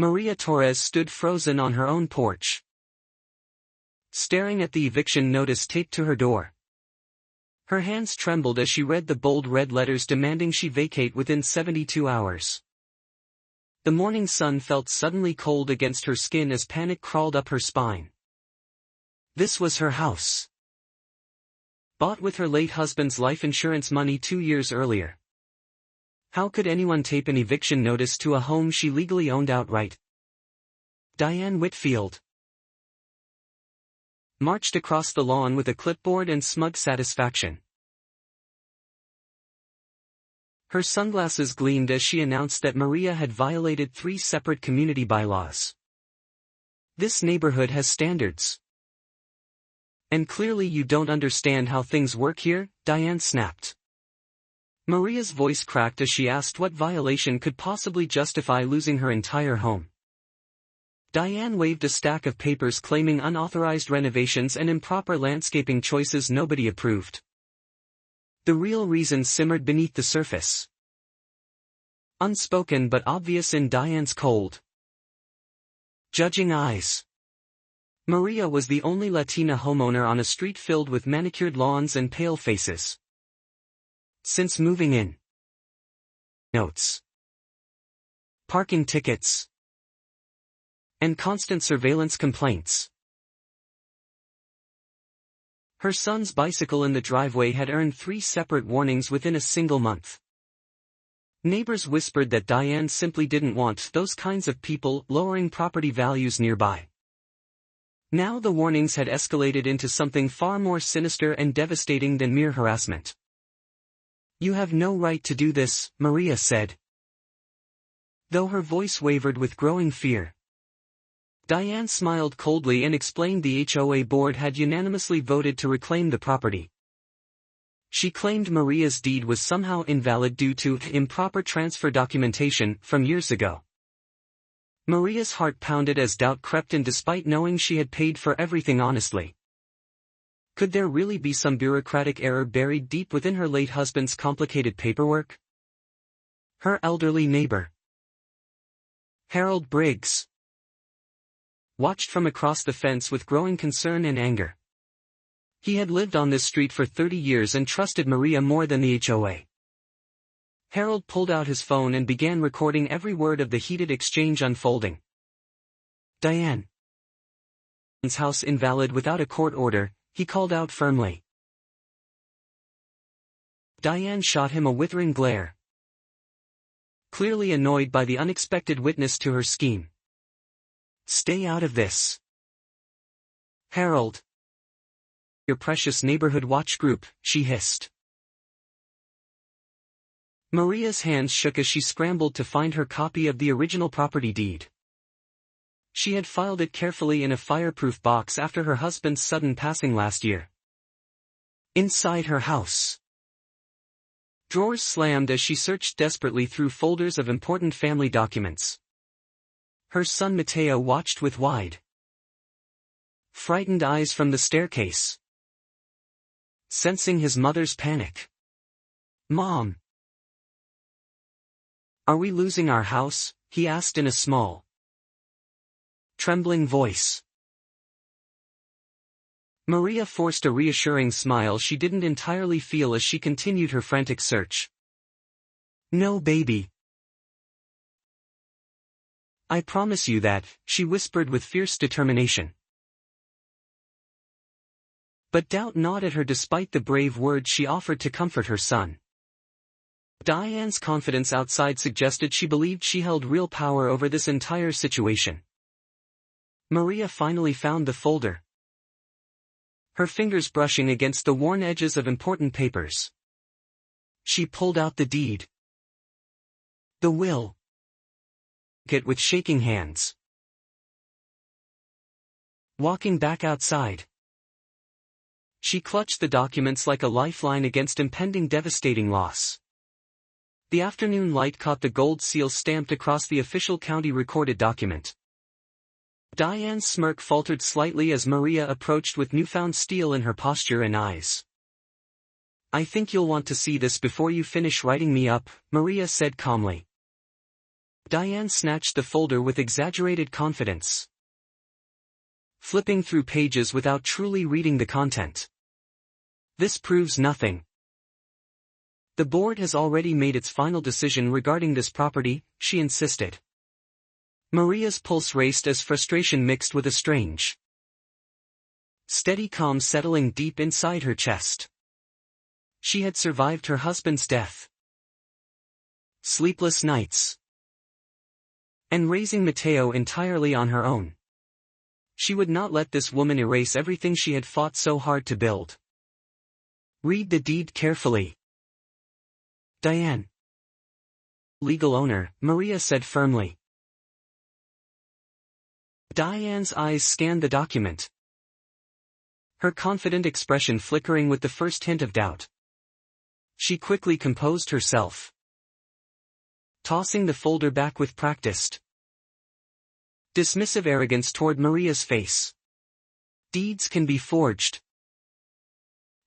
Maria Torres stood frozen on her own porch, staring at the eviction notice taped to her door. Her hands trembled as she read the bold red letters demanding she vacate within 72 hours. The morning sun felt suddenly cold against her skin as panic crawled up her spine. This was her house, bought with her late husband's life insurance money 2 years earlier. How could anyone tape an eviction notice to a home she legally owned outright? Diane Whitfield marched across the lawn with a clipboard and smug satisfaction. Her sunglasses gleamed as she announced that Maria had violated 3 separate community bylaws. This neighborhood has standards. And clearly you don't understand how things work here, Diane snapped. Maria's voice cracked as she asked what violation could possibly justify losing her entire home. Diane waved a stack of papers claiming unauthorized renovations and improper landscaping choices nobody approved. The real reason simmered beneath the surface, unspoken but obvious in Diane's cold, judging eyes. Maria was the only Latina homeowner on a street filled with manicured lawns and pale faces. Since moving in, notes, parking tickets, and constant surveillance complaints. Her son's bicycle in the driveway had earned 3 separate warnings within a single month. Neighbors whispered that Diane simply didn't want those kinds of people lowering property values nearby. Now the warnings had escalated into something far more sinister and devastating than mere harassment. "You have no right to do this," Maria said, though her voice wavered with growing fear. Diane smiled coldly and explained the HOA board had unanimously voted to reclaim the property. She claimed Maria's deed was somehow invalid due to improper transfer documentation from years ago. Maria's heart pounded as doubt crept in despite knowing she had paid for everything honestly. Could there really be some bureaucratic error buried deep within her late husband's complicated paperwork? Her elderly neighbor, Harold Briggs, watched from across the fence with growing concern and anger. He had lived on this street for 30 years and trusted Maria more than the HOA. Harold pulled out his phone and began recording every word of the heated exchange unfolding. "Diane's house invalid without a court order," he called out firmly. Diane shot him a withering glare, clearly annoyed by the unexpected witness to her scheme. "Stay out of this, Harold. Your precious neighborhood watch group," she hissed. Maria's hands shook as she scrambled to find her copy of the original property deed. She had filed it carefully in a fireproof box after her husband's sudden passing last year. Inside her house, drawers slammed as she searched desperately through folders of important family documents. Her son Mateo watched with wide, frightened eyes from the staircase, sensing his mother's panic. "Mom, are we losing our house?" he asked in a small, trembling voice. Maria forced a reassuring smile she didn't entirely feel as she continued her frantic search. "No, baby. I promise you that," she whispered with fierce determination. But doubt gnawed at her despite the brave words she offered to comfort her son. Diane's confidence outside suggested she believed she held real power over this entire situation. Maria finally found the folder, her fingers brushing against the worn edges of important papers. She pulled out the deed, the will, it with shaking hands. Walking back outside, she clutched the documents like a lifeline against impending devastating loss. The afternoon light caught the gold seal stamped across the official county recorded document. Diane's smirk faltered slightly as Maria approached with newfound steel in her posture and eyes. "I think you'll want to see this before you finish writing me up," Maria said calmly. Diane snatched the folder with exaggerated confidence, flipping through pages without truly reading the content. This proves nothing. The board has already made its final decision regarding this property, she insisted. Maria's pulse raced as frustration mixed with a strange, steady calm settling deep inside her chest. She had survived her husband's death, sleepless nights, and raising Mateo entirely on her own. She would not let this woman erase everything she had fought so hard to build. Read the deed carefully, Diane. Legal owner, Maria said firmly. Diane's eyes scanned the document, her confident expression flickering with the first hint of doubt. She quickly composed herself, tossing the folder back with practiced, dismissive arrogance toward Maria's face. Deeds can be forged.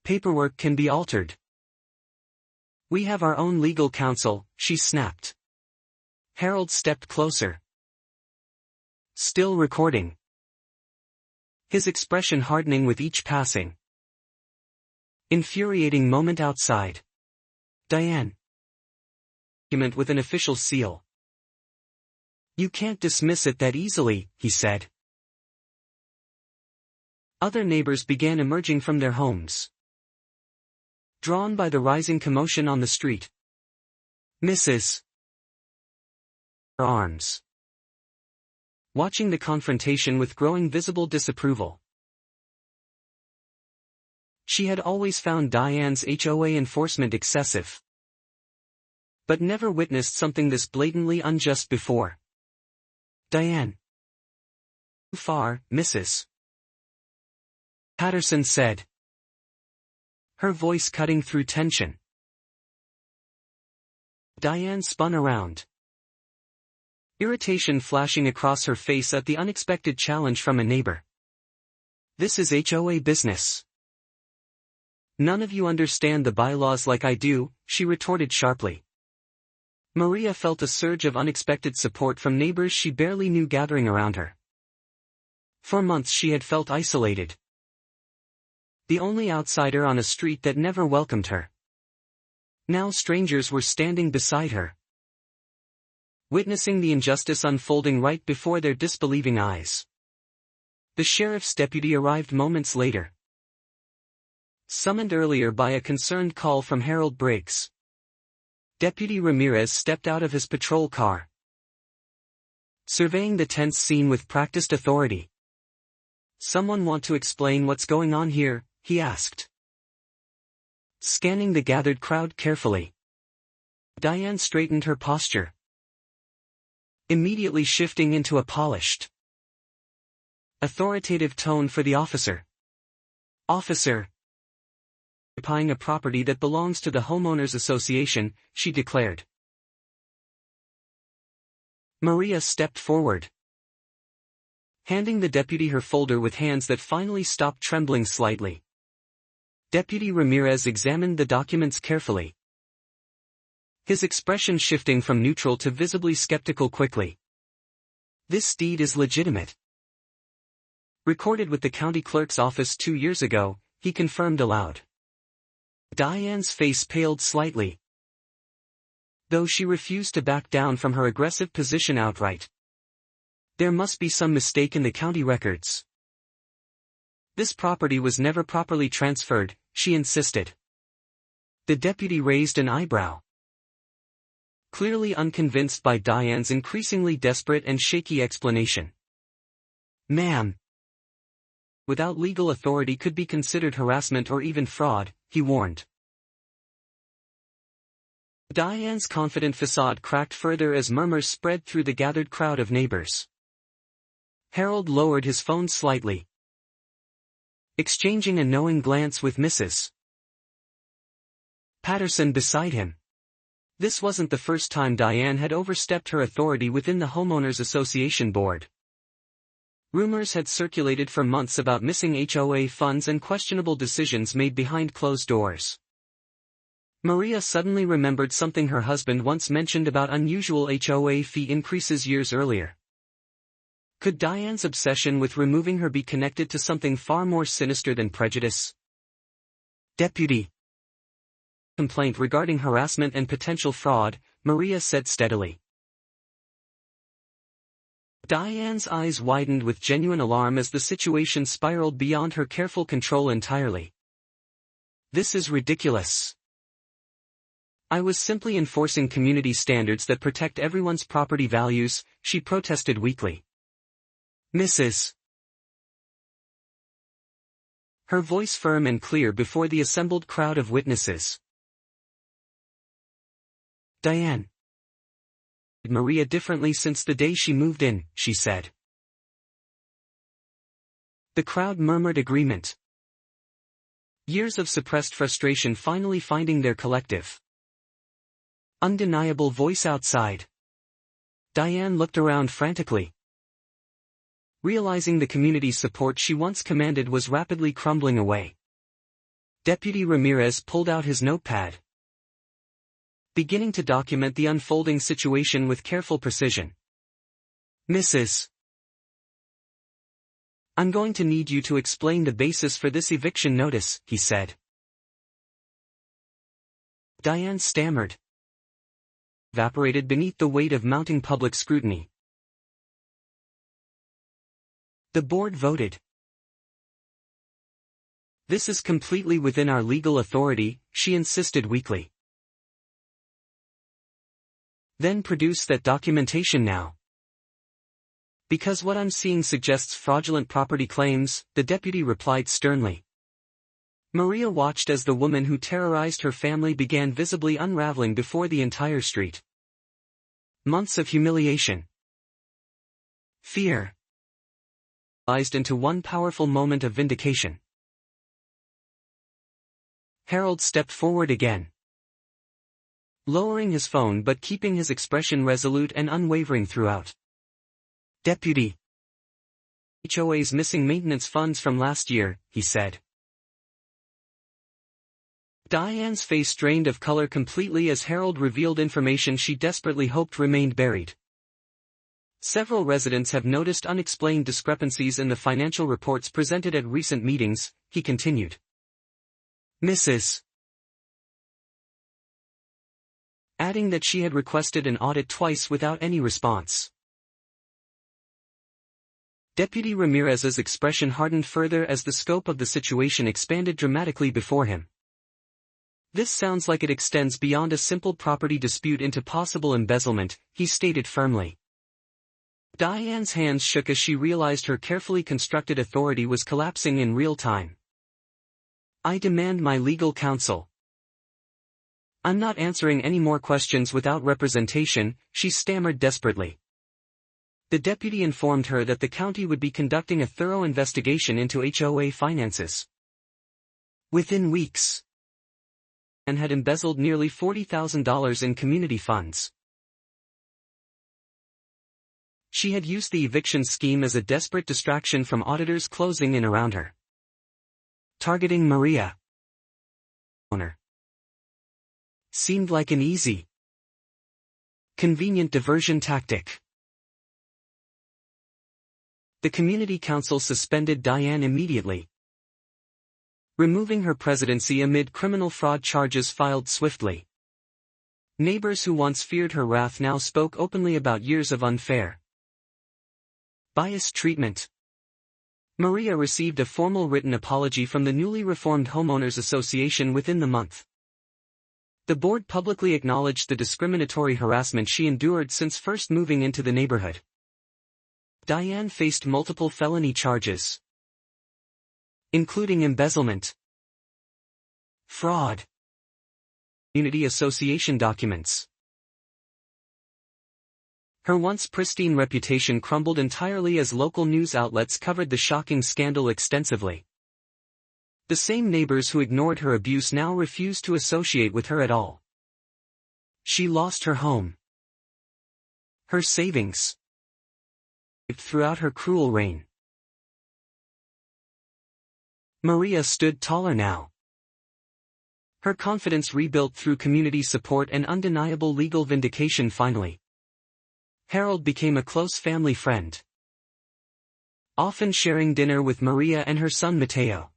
Paperwork can be altered. We have our own legal counsel, she snapped. Harold stepped closer, still recording, his expression hardening with each passing, infuriating moment outside. Diane. Document with an official seal. You can't dismiss it that easily, he said. Other neighbors began emerging from their homes, drawn by the rising commotion on the street. Mrs. Her arms, watching the confrontation with growing visible disapproval. She had always found Diane's HOA enforcement excessive, but never witnessed something this blatantly unjust before. Diane. Too far, Mrs. Patterson said, her voice cutting through tension. Diane spun around, irritation flashing across her face at the unexpected challenge from a neighbor. This is HOA business. None of you understand the bylaws like I do, she retorted sharply. Maria felt a surge of unexpected support from neighbors she barely knew gathering around her. For months she had felt isolated, the only outsider on a street that never welcomed her. Now strangers were standing beside her, witnessing the injustice unfolding right before their disbelieving eyes. The sheriff's deputy arrived moments later, summoned earlier by a concerned call from Harold Briggs. Deputy Ramirez stepped out of his patrol car, surveying the tense scene with practiced authority. Someone want to explain what's going on here? He asked, scanning the gathered crowd carefully. Diane straightened her posture, immediately shifting into a polished, authoritative tone for the officer. Officer. Occupying a property that belongs to the homeowners association, she declared. Maria stepped forward, handing the deputy her folder with hands that finally stopped trembling slightly. Deputy Ramirez examined the documents carefully, his expression shifting from neutral to visibly skeptical quickly. This deed is legitimate. Recorded with the county clerk's office 2 years ago, he confirmed aloud. Diane's face paled slightly, though she refused to back down from her aggressive position outright. There must be some mistake in the county records. This property was never properly transferred, she insisted. The deputy raised an eyebrow, clearly unconvinced by Diane's increasingly desperate and shaky explanation. Ma'am. Without legal authority could be considered harassment or even fraud, he warned. Diane's confident facade cracked further as murmurs spread through the gathered crowd of neighbors. Harold lowered his phone slightly, exchanging a knowing glance with Mrs. Patterson beside him. This wasn't the first time Diane had overstepped her authority within the homeowners association board. Rumors had circulated for months about missing HOA funds and questionable decisions made behind closed doors. Maria suddenly remembered something her husband once mentioned about unusual HOA fee increases years earlier. Could Diane's obsession with removing her be connected to something far more sinister than prejudice? Deputy. Complaint regarding harassment and potential fraud, Maria said steadily. Diane's eyes widened with genuine alarm as the situation spiraled beyond her careful control entirely. This is ridiculous. I was simply enforcing community standards that protect everyone's property values, she protested weakly. Mrs. Her voice firm and clear before the assembled crowd of witnesses. Diane. Maria differently since the day she moved in, she said. The crowd murmured agreement. Years of suppressed frustration finally finding their collective, undeniable voice outside. Diane looked around frantically, realizing the community's support she once commanded was rapidly crumbling away. Deputy Ramirez pulled out his notepad, beginning to document the unfolding situation with careful precision. Mrs. I'm going to need you to explain the basis for this eviction notice, he said. Diane stammered, evaporated beneath the weight of mounting public scrutiny. The board voted. This is completely within our legal authority, she insisted weakly. Then produce that documentation now. Because what I'm seeing suggests fraudulent property claims, the deputy replied sternly. Maria watched as the woman who terrorized her family began visibly unraveling before the entire street. Months of humiliation, fear, into one powerful moment of vindication. Harold stepped forward again, lowering his phone but keeping his expression resolute and unwavering throughout. Deputy. HOA's missing maintenance funds from last year, he said. Diane's face drained of color completely as Harold revealed information she desperately hoped remained buried. Several residents have noticed unexplained discrepancies in the financial reports presented at recent meetings, he continued. Mrs. Adding that she had requested an audit twice without any response. Deputy Ramirez's expression hardened further as the scope of the situation expanded dramatically before him. This sounds like it extends beyond a simple property dispute into possible embezzlement, he stated firmly. Diane's hands shook as she realized her carefully constructed authority was collapsing in real time. I demand my legal counsel. I'm not answering any more questions without representation, she stammered desperately. The deputy informed her that the county would be conducting a thorough investigation into HOA finances. Within weeks, and had embezzled nearly $40,000 in community funds. She had used the eviction scheme as a desperate distraction from auditors closing in around her, targeting Maria. Owner. Seemed like an easy, convenient diversion tactic. The community council suspended Diane immediately, removing her presidency amid criminal fraud charges filed swiftly. Neighbors who once feared her wrath now spoke openly about years of unfair, biased treatment. Maria received a formal written apology from the newly reformed Homeowners Association within the month. The board publicly acknowledged the discriminatory harassment she endured since first moving into the neighborhood. Diane faced multiple felony charges, including embezzlement, fraud, community association documents. Her once pristine reputation crumbled entirely as local news outlets covered the shocking scandal extensively. The same neighbors who ignored her abuse now refused to associate with her at all. She lost her home, her savings, throughout her cruel reign. Maria stood taller now, Her confidence rebuilt through community support and undeniable legal vindication finally. Harold became a close family friend, often sharing dinner with Maria and her son Matteo.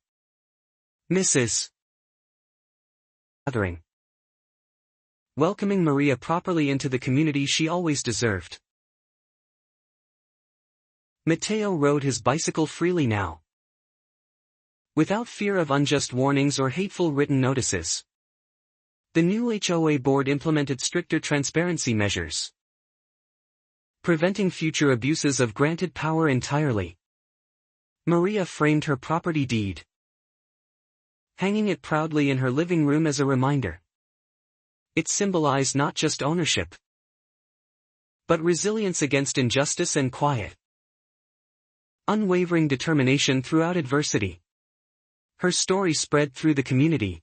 Mrs. Gathering. Welcoming Maria properly into the community she always deserved. Matteo rode his bicycle freely now, without fear of unjust warnings or hateful written notices. The new HOA board implemented stricter transparency measures, preventing future abuses of granted power entirely. Maria framed her property deed, hanging it proudly in her living room as a reminder. It symbolized not just ownership, but resilience against injustice and quiet, unwavering determination throughout adversity. Her story spread through the community,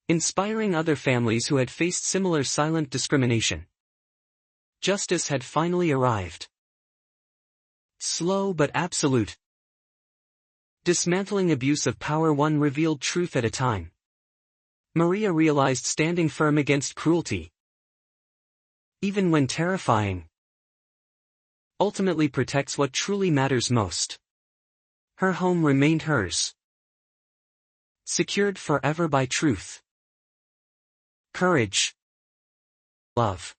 inspiring other families who had faced similar silent discrimination. Justice had finally arrived. Slow but absolute. Dismantling abuse of power, one revealed truth at a time. Maria realized standing firm against cruelty, even when terrifying, ultimately protects what truly matters most. Her home remained hers, secured forever by truth, courage, love.